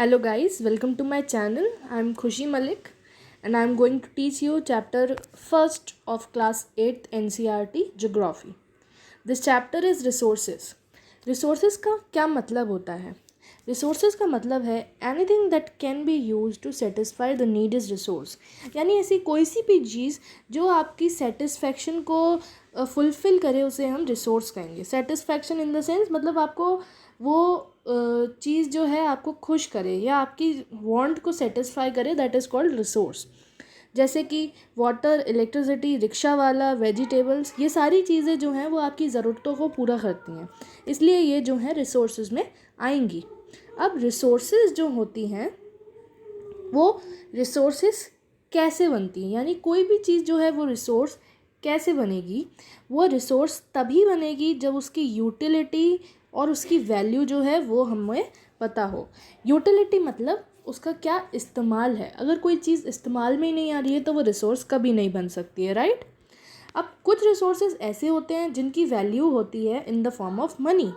Hello guys, welcome to my channel. I am Khushi Malik and I am going to teach you chapter first of class 8th NCERT Geography. This chapter is resources. Resources का क्या मतलब होता है? Resources का मतलब है anything that can be used to satisfy the need is resource. यानी ऐसी कोई सी भी चीज़ जो आपकी satisfaction को फुलफ़िल करे उसे हम रिसोर्स कहेंगे. सेटिस्फैक्शन इन द सेंस मतलब आपको वो चीज़ जो है आपको खुश करे या आपकी वांट को सेटिस्फाई करे, दैट इज़ कॉल्ड रिसोर्स. जैसे कि वाटर, इलेक्ट्रिसिटी, रिक्शा वाला, वेजिटेबल्स, ये सारी चीज़ें जो हैं वो आपकी ज़रूरतों को पूरा करती हैं, इसलिए ये जो है रिसोर्सेज में आएंगी. अब रिसोर्सेज जो होती हैं वो रिसोर्सेज कैसे बनती हैं, यानी कोई भी चीज़ जो है वो रिसोर्स कैसे बनेगी. वो रिसोर्स तभी बनेगी जब उसकी यूटिलिटी और उसकी वैल्यू जो है वो हमें पता हो. यूटिलिटी मतलब उसका क्या इस्तेमाल है. अगर कोई चीज़ इस्तेमाल में ही नहीं आ रही है तो वो रिसोर्स कभी नहीं बन सकती है, राइट. अब कुछ रिसोर्सेज ऐसे होते हैं जिनकी वैल्यू होती है in the form of money,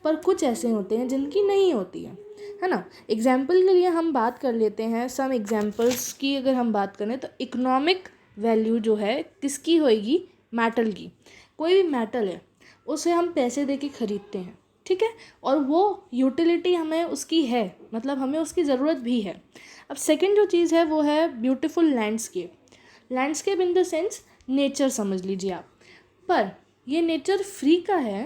पर कुछ ऐसे होते हैं जिनकी नहीं होती है ना. एग्जाम्पल के लिए हम बात कर लेते हैं सम एग्जाम्पल्स की. अगर हम बात करें तो इकोनॉमिक वैल्यू जो है किसकी होएगी, मेटल की. कोई भी मेटल है उसे हम पैसे दे के ख़रीदते हैं, ठीक है, और वो यूटिलिटी हमें उसकी है, मतलब हमें उसकी ज़रूरत भी है. अब सेकंड जो चीज़ है वो है beautiful landscape. Landscape in the sense nature समझ लीजिए आप. पर ये नेचर फ्री का है,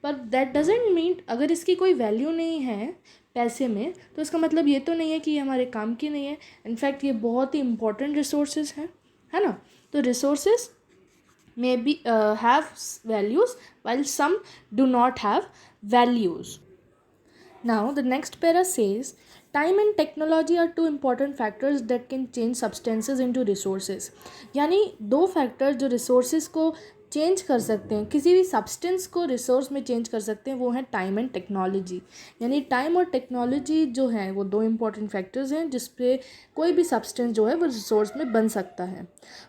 पर दैट डजेंट मीन अगर इसकी कोई वैल्यू नहीं है पैसे में तो इसका मतलब ये तो नहीं है कि ये हमारे काम की नहीं है. इनफैक्ट ये बहुत ही इंपॉर्टेंट रिसोर्सेज हैं, है ना. तो resources may be have values while some do not have values. Now the next para says time and technology are two important factors that can change substances into resources. यानी दो factor जो resources को change कर सकते हैं, किसी भी substance को रिसोर्स में चेंज कर सकते हैं, वो है टाइम एंड टेक्नोलॉजी. यानी टाइम और टेक्नोलॉजी जो है वो दो इंपॉर्टेंट फैक्टर्स हैं जिसपे कोई भी सब्सटेंस जो है वो रिसोर्स में बन सकता है.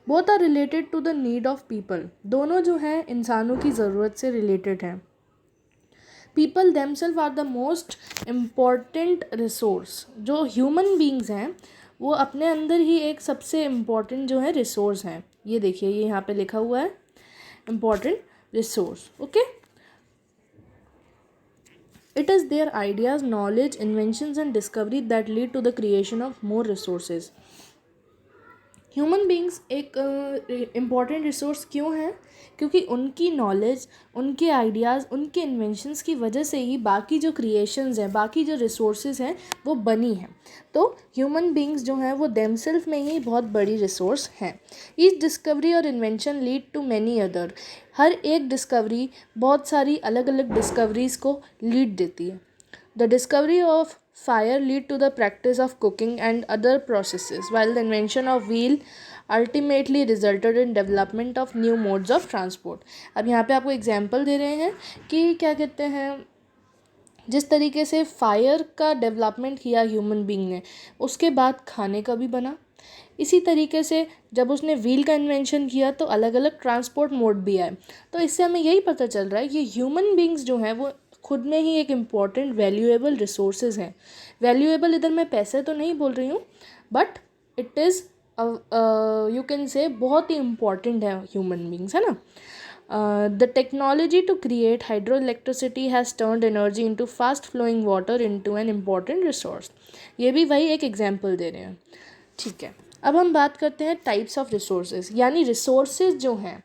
Both are related to the need of people. दोनों जो हैं इंसानों की ज़रूरत से रिलेटेड हैं. People themselves are the most important resource. जो ह्यूमन बींग्स हैं वो अपने अंदर ही एक सबसे इम्पॉर्टेंट जो है रिसोर्स हैं. ये देखिए, ये यहाँ पे लिखा हुआ है important resource. Okay, it is their ideas, knowledge, inventions and discovery that lead to the creation of more resources. Human beings एक इम्पॉर्टेंट रिसोर्स क्यों है, क्योंकि उनकी नॉलेज, उनके आइडियाज़, उनके इन्वेंशंस की वजह से ही बाकी जो क्रिएशंस हैं, बाकी जो रिसोर्सेज हैं वो बनी हैं. तो ह्यूमन बींग्स जो हैं वो देमसेल्फ में ही बहुत बड़ी रिसोर्स हैं. ईच डिस्कवरी और invention lead to many other. हर एक डिस्कवरी बहुत सारी अलग अलग डिस्कवरीज़ को लीड देती है. The discovery of fire lead to the practice of cooking and other processes, while the invention of wheel ultimately resulted in development of new modes of transport. अब यहाँ पे आपको एग्जाम्पल दे रहे हैं कि क्या कहते हैं, जिस तरीके से फायर का डेवलपमेंट किया ह्यूमन बींग ने, उसके बाद खाने का भी बना. इसी तरीके से जब उसने व्हील का इन्वेंशन किया तो अलग अलग ट्रांसपोर्ट मोड भी आए. तो इससे हमें यही पता चल रहा है कि ह्यूमन बींग्स जो हैं वो खुद में ही एक इम्पॉर्टेंट वैल्यूएबल रिसोर्सेज हैं. वैल्यूएबल इधर मैं पैसे तो नहीं बोल रही हूँ, but it is you can say बहुत ही इम्पॉर्टेंट है ह्यूमन बींग्स, है ना. The technology to create hydro electricity has turned energy into fast flowing water into an important resource. ये भी वही एक एग्जाम्पल दे रहे हैं, ठीक है. अब हम बात करते हैं टाइप्स ऑफ रिसोर्सेज. यानी रिसोर्सेज जो हैं,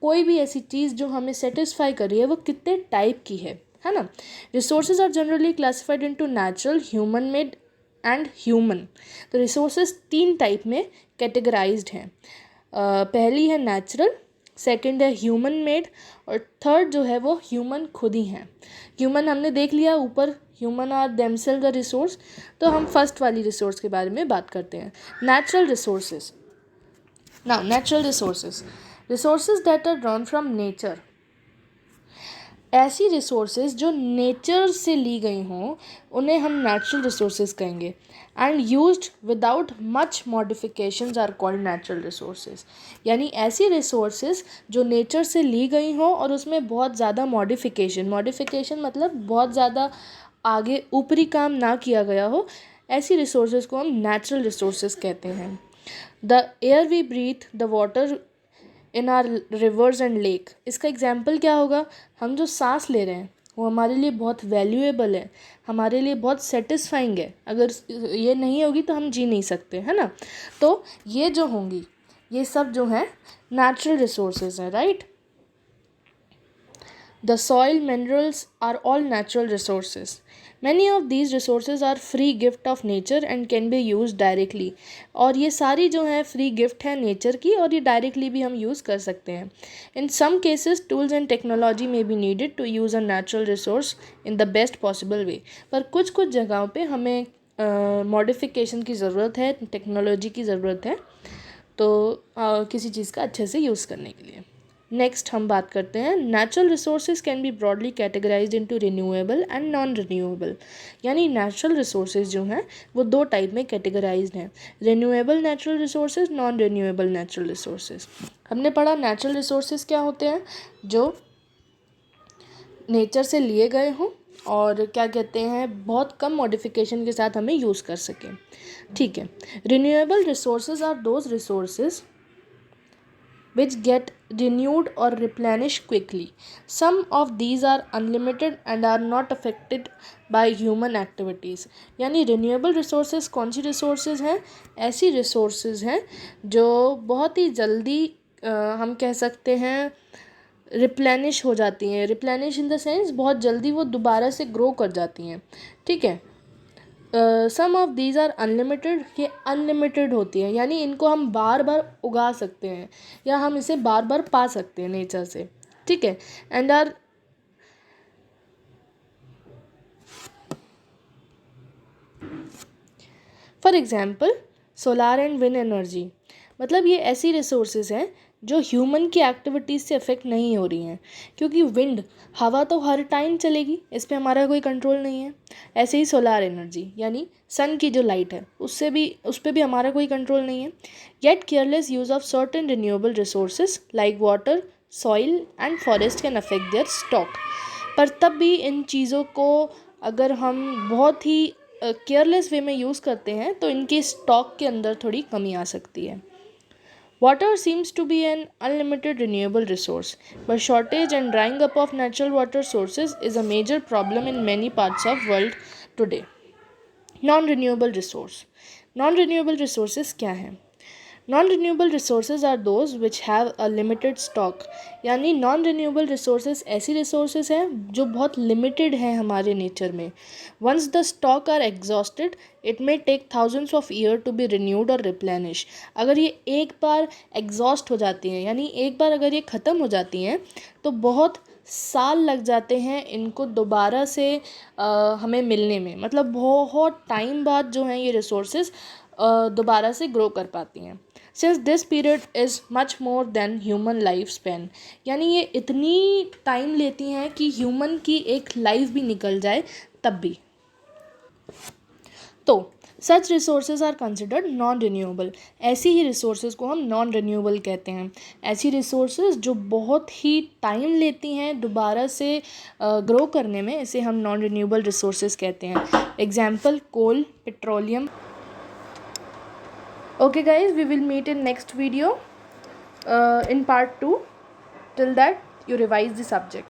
कोई भी ऐसी चीज़ जो हमें सेटिस्फाई कर रही है वो कितने टाइप की है ना. Resources are generally classified into natural, human made and human. तो रिसोर्सेज 3 टाइप में कैटेगराइज्ड हैं. पहली है नेचुरल, सेकंड है ह्यूमन मेड, और थर्ड जो है वो ह्यूमन खुद ही हैं. ह्यूमन हमने देख लिया ऊपर, human are themselves the resource. तो हम फर्स्ट वाली रिसोर्स के बारे में बात करते हैं, natural resources. Now natural resources that are drawn from nature. ऐसी रिसोर्सेज जो नेचर से ली गई हों उन्हें हम नेचुरल रिसोर्सेज कहेंगे. And used without much modifications are called natural resources. यानी ऐसी रिसोर्सेज जो नेचर से ली गई हों और उसमें बहुत ज़्यादा मॉडिफिकेशन मतलब बहुत ज़्यादा आगे ऊपरी काम ना किया गया हो, ऐसी रिसोर्सेज को हम नेचुरल रिसोर्सेज कहते हैं। The air we breathe, the water in our rivers and lake, इसका एग्जाम्पल क्या होगा? हम जो सांस ले रहे हैं वो हमारे लिए बहुत वैल्यूएबल है, हमारे लिए बहुत सेटिस्फाइंग है। अगर ये नहीं होगी तो हम जी नहीं सकते, है ना। तो ये जो होंगी, ये सब जो है नेचुरल रिसोर्सेज हैं, right. The soil minerals are all natural resources. Many of these resources are free gift of nature and can be used directly. और ये सारी जो है फ्री गिफ्ट है नेचर की, और ये डायरेक्टली भी हम यूज़ कर सकते हैं। In some cases tools and technology may be needed to use a natural resource in the best possible way. पर कुछ कुछ जगहों पे हमें मॉडिफिकेशन की ज़रूरत है, टेक्नोलॉजी की ज़रूरत है, तो किसी चीज़ का अच्छे से यूज़ करने के लिए। नेक्स्ट हम बात करते हैं, natural resources can be broadly categorised into renewable and non renewable. यानी नेचुरल रिसोर्सेज जो हैं वो दो टाइप में कैटेगराइज्ड हैं, renewable natural resources, non renewable natural resources. हमने पढ़ा नेचुरल रिसोर्सेज क्या होते हैं, जो नेचर से लिए गए हों और क्या कहते हैं बहुत कम मॉडिफिकेशन के साथ हमें यूज़ कर सकें, ठीक है। Renewable resources are those resources which get renewed or replenished quickly. Some of these are unlimited and are not affected by human activities. यानी renewable resources कौन सी resources हैं? ऐसी resources हैं जो बहुत ही जल्दी हम कह सकते हैं रिप्लेनिश हो जाती हैं। रिप्लेनिश इन द सेंस बहुत जल्दी वो दोबारा से ग्रो कर जाती हैं, ठीक है। सम ऑफ दीज आर अनलिमिटेड, ये अनलिमिटेड होती है, यानी इनको हम बार बार उगा सकते हैं या हम इसे बार बार पा सकते हैं नेचर से, ठीक है। And are for example solar and wind energy, मतलब ये ऐसी रिसोर्सेज हैं जो ह्यूमन की एक्टिविटीज़ से अफेक्ट नहीं हो रही हैं, क्योंकि विंड हवा तो हर टाइम चलेगी, इस पर हमारा कोई कंट्रोल नहीं है। ऐसे ही सोलार एनर्जी यानी सन की जो लाइट है उस पर भी हमारा कोई कंट्रोल नहीं है। Yet careless use of certain renewable resources like water, soil and forest can affect there stock. पर तब भी इन चीज़ों को अगर हम बहुत ही केयरलेस वे में यूज़ करते हैं तो इनके स्टॉक के अंदर थोड़ी कमी आ सकती है। Water seems to be an unlimited renewable resource, but shortage and drying up of natural water sources is a major problem in many parts of world today. Non-renewable resource. Non-renewable resources क्या हैं? Non-renewable resources are those which have a limited stock. यानी non-renewable resources ऐसी resources हैं जो बहुत limited हैं हमारे nature में. Once the stock are exhausted, it may take thousands of years to be renewed or replenished. अगर ये एक बार exhaust हो जाती हैं, यानी एक बार अगर ये ख़त्म हो जाती हैं तो बहुत साल लग जाते हैं इनको दोबारा से हमें मिलने में, मतलब बहुत टाइम बाद जो हैं ये रिसोर्सेज दोबारा से ग्रो कर पाती हैं। Since this period is much more than human life span, यानी ये इतनी टाइम लेती हैं कि ह्यूमन की एक लाइफ भी निकल जाए तब भी। तो such resources are considered non renewable, ऐसी ही रिसोर्सेज को हम नॉन रिन्यूएबल कहते हैं। ऐसी रिसोर्सेज जो बहुत ही टाइम लेती हैं दोबारा से ग्रो करने में, इसे हम नॉन रिन्यूएबल रिसोर्सेज कहते हैं। Example coal, petroleum. Okay guys, we will meet in next video in part 2. Till that, you revise the subject.